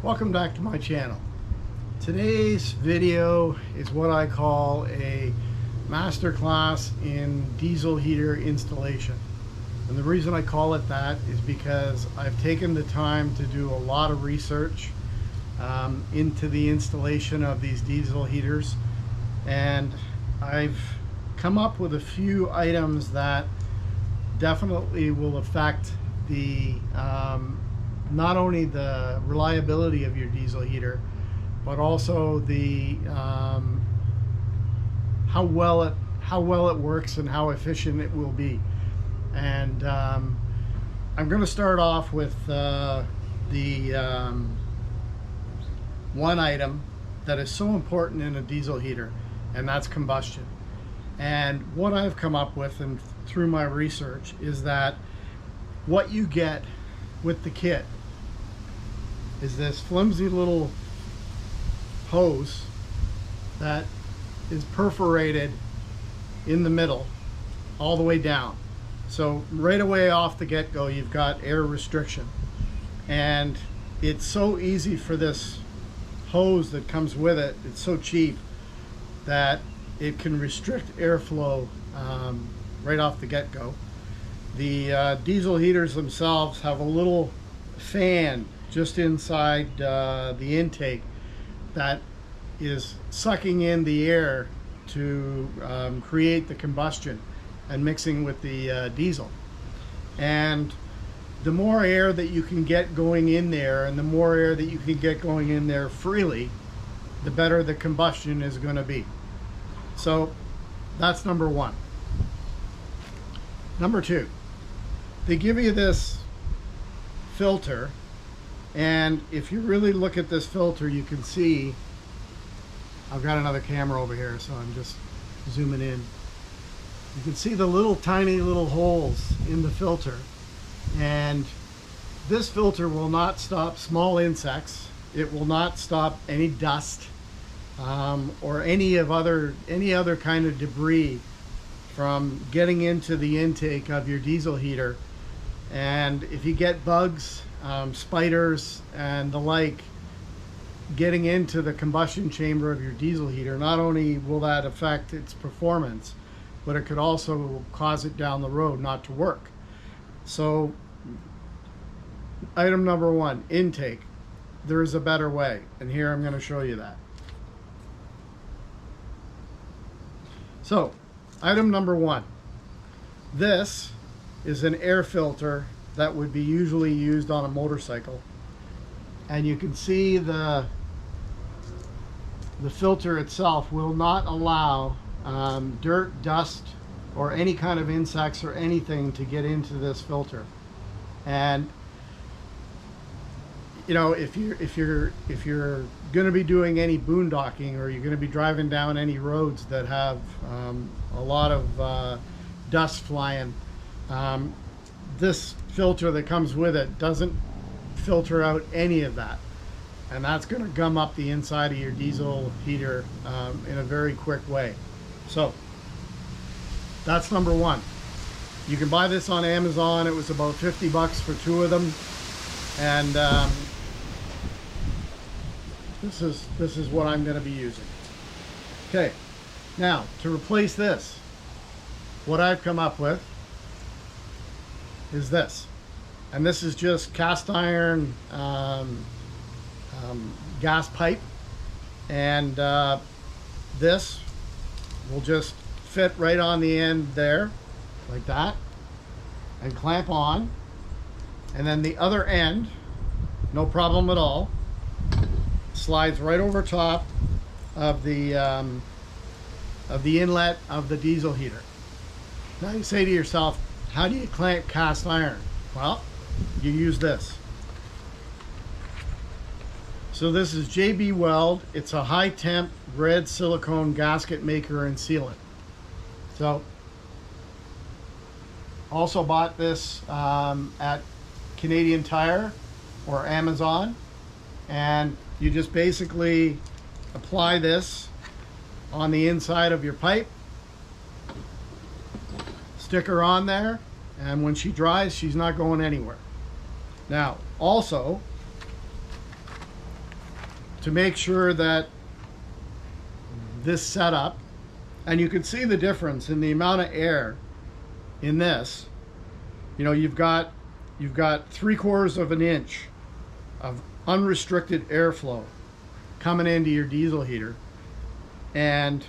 Welcome back to my channel. Today's video is what I call a masterclass in diesel heater installation. And the reason I call it that is because I've taken the time to do a lot of research into the installation of these diesel heaters, and I've come up with a few items that definitely will affect the not only the reliability of your diesel heater, but also the how well it works and how efficient it will be. And I'm going to start off with the one item that is so important in a diesel heater, and that's combustion. And what I've come up with and through my research is that what you get with the kit is this flimsy little hose that is perforated in the middle all the way down. So right away off the get-go you've got air restriction, and it's so easy for this hose that comes with it, it's so cheap that it can restrict airflow right off the get-go. The diesel heaters themselves have a little fan just inside the intake that is sucking in the air to create the combustion and mixing with the diesel. And the more air that you can get going in there, and the more air that you can get going in there freely, the better the combustion is going to be. So that's number one. Number two, they give you this filter, and if you really look at this filter, you can see, I've got another camera over here, so I'm just zooming in. You can see the little tiny little holes in the filter, and this filter will not stop small insects. It will not stop any dust or any other kind of debris from getting into the intake of your diesel heater. And if you get bugs, spiders and the like getting into the combustion chamber of your diesel heater, not only will that affect its performance, but it could also cause it down the road not to work. So item number one, intake. There is a better way, and here I'm going to show you that. So item number one, this is an air filter that would be usually used on a motorcycle, and you can see the filter itself will not allow dirt, dust, or any kind of insects or anything to get into this filter. And you know, if you're going to be doing any boondocking, or you're going to be driving down any roads that have a lot of dust flying, this filter that comes with it doesn't filter out any of that, and that's going to gum up the inside of your diesel heater in a very quick way. So that's number one. You can buy this on Amazon. It was about 50 bucks for two of them, and this is what I'm going to be using. Okay, now to replace this, what I've come up with is this, and this is just cast iron gas pipe, and this will just fit right on the end there like that and clamp on, and then the other end, no problem at all, slides right over top of the inlet of the diesel heater. Now you say to yourself, how do you clamp cast iron? Well, you use this. So this is JB Weld. It's a high temp red silicone gasket maker and sealant. So also bought this at Canadian Tire or Amazon, and you just basically apply this on the inside of your pipe, stick her on there, and when she dries, she's not going anywhere. Now also to make sure that this setup, and you can see the difference in the amount of air in this. You know, you've got 3/4 of an inch of unrestricted airflow coming into your diesel heater, and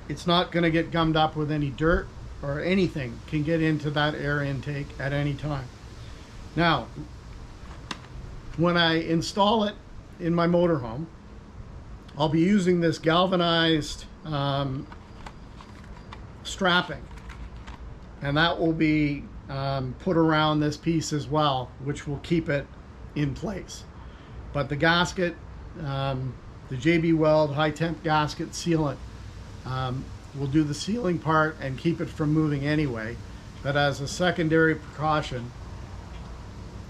it's not going to get gummed up with any dirt or anything can get into that air intake at any time. Now, when I install it in my motorhome, I'll be using this galvanized strapping, and that will be put around this piece as well, which will keep it in place. But the gasket, the JB Weld high temp gasket sealant, will do the sealing part and keep it from moving anyway. But as a secondary precaution,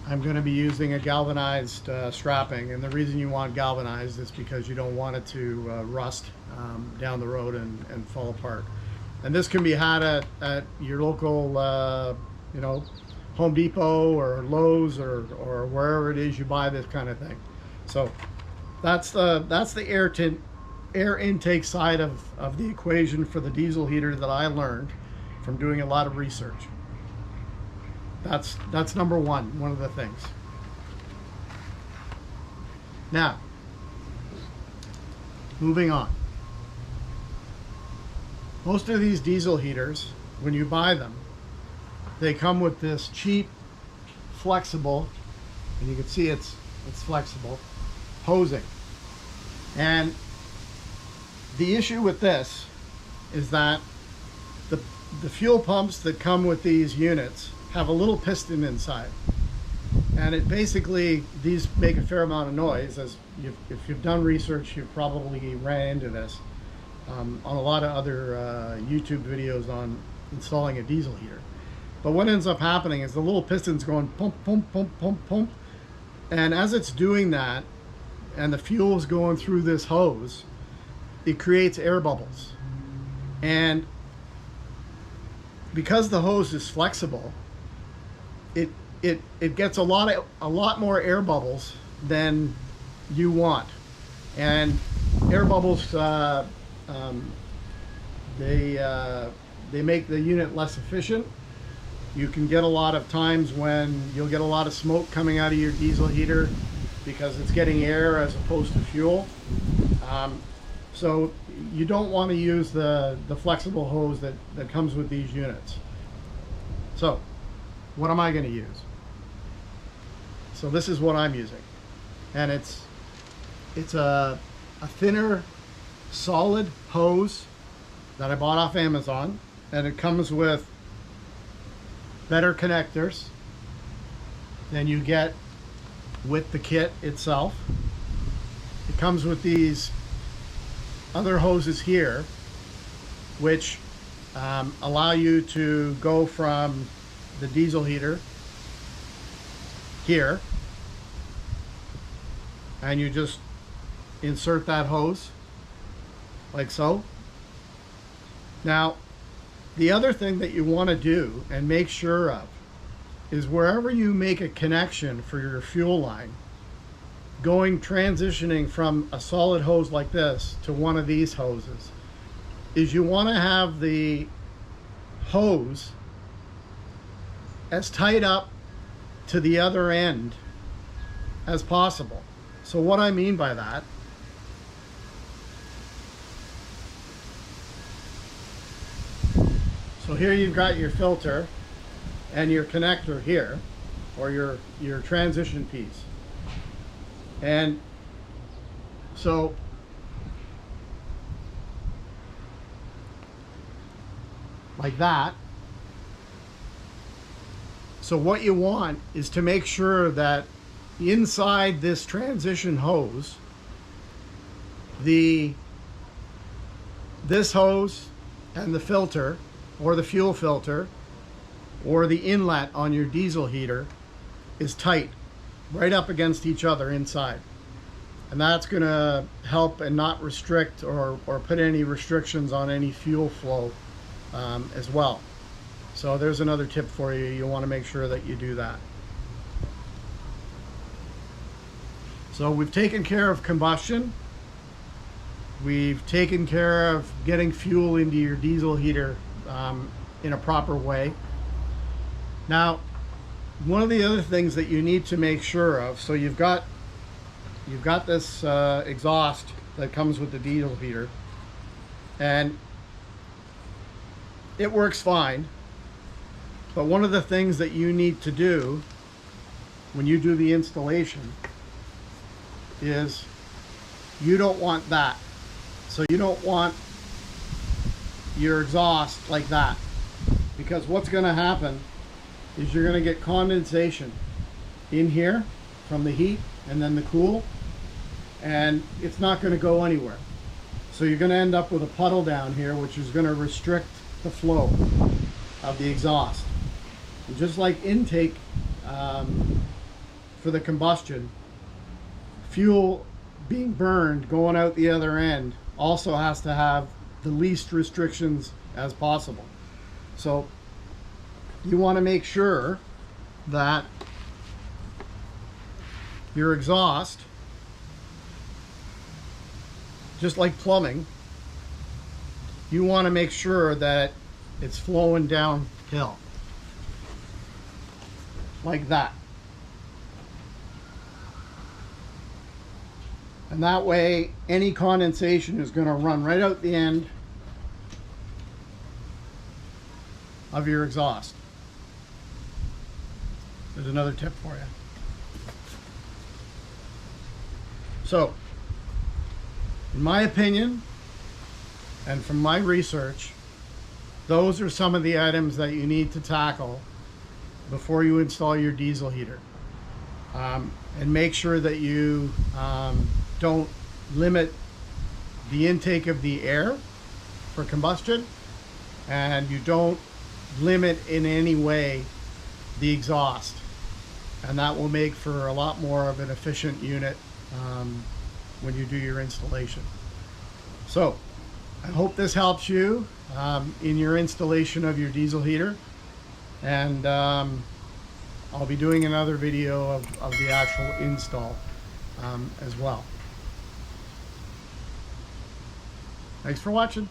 I'm going to be using a galvanized strapping, and the reason you want galvanized is because you don't want it to rust down the road and fall apart. And this can be had at your local you know, Home Depot or Lowe's or wherever it is you buy this kind of thing. So that's the air intake side of the equation for the diesel heater that I learned from doing a lot of research. That's number one of the things. Now, moving on. Most of these diesel heaters, when you buy them, they come with this cheap, flexible, and you can see it's flexible, hosing. And the issue with this is that the fuel pumps that come with these units have a little piston inside, and it basically, these make a fair amount of noise. As if you've done research, you've probably ran into this on a lot of other YouTube videos on installing a diesel heater. But what ends up happening is the little piston's going pump, pump, pump, pump, pump, and as it's doing that, and the fuel's going through this hose, it creates air bubbles. And because the hose is flexible, it gets a lot more air bubbles than you want. And air bubbles, they make the unit less efficient. You can get a lot of times when you'll get a lot of smoke coming out of your diesel heater because it's getting air as opposed to fuel. So you don't want to use the flexible hose that comes with these units. So what am I going to use? So this is what I'm using, and it's a thinner solid hose that I bought off Amazon, and it comes with better connectors than you get with the kit itself. It comes with these other hoses here, which allow you to go from the diesel heater here, and you just insert that hose like so. Now, the other thing that you want to do and make sure of is wherever you make a connection for your fuel line, transitioning from a solid hose like this to one of these hoses, is you want to have the hose as tight up to the other end as possible. So what I mean by that, so here you've got your filter and your connector here, or your transition piece. And so like that. So what you want is to make sure that inside this transition hose, this hose and the filter, or the fuel filter, or the inlet on your diesel heater is tight, right up against each other inside. And that's going to help and not restrict or put any restrictions on any fuel flow as well. So there's another tip for you. You want to make sure that you do that. So we've taken care of combustion. We've taken care of getting fuel into your diesel heater in a proper way. Now, one of the other things that you need to make sure of, so you've got this exhaust that comes with the diesel heater, and it works fine. But one of the things that you need to do when you do the installation is you don't want that. So you don't want your exhaust like that, because what's going to happen is you're going to get condensation in here from the heat and then the cool, and it's not going to go anywhere. So you're going to end up with a puddle down here, which is going to restrict the flow of the exhaust. And just like intake for the combustion, fuel being burned going out the other end also has to have the least restrictions as possible. So you want to make sure that your exhaust, just like plumbing, you want to make sure that it's flowing downhill like that. And that way any condensation is going to run right out the end of your exhaust. There's another tip for you. So, in my opinion, and from my research, those are some of the items that you need to tackle before you install your diesel heater. And make sure that you don't limit the intake of the air for combustion, and you don't limit in any way the exhaust, and that will make for a lot more of an efficient unit when you do your installation. So I hope this helps you in your installation of your diesel heater, and I'll be doing another video of the actual install as well. Thanks for watching.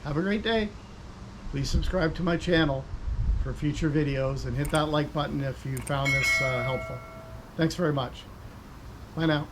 Have a great day. Please subscribe to my channel for future videos and hit that like button if you found this helpful. Thanks very much. Bye now.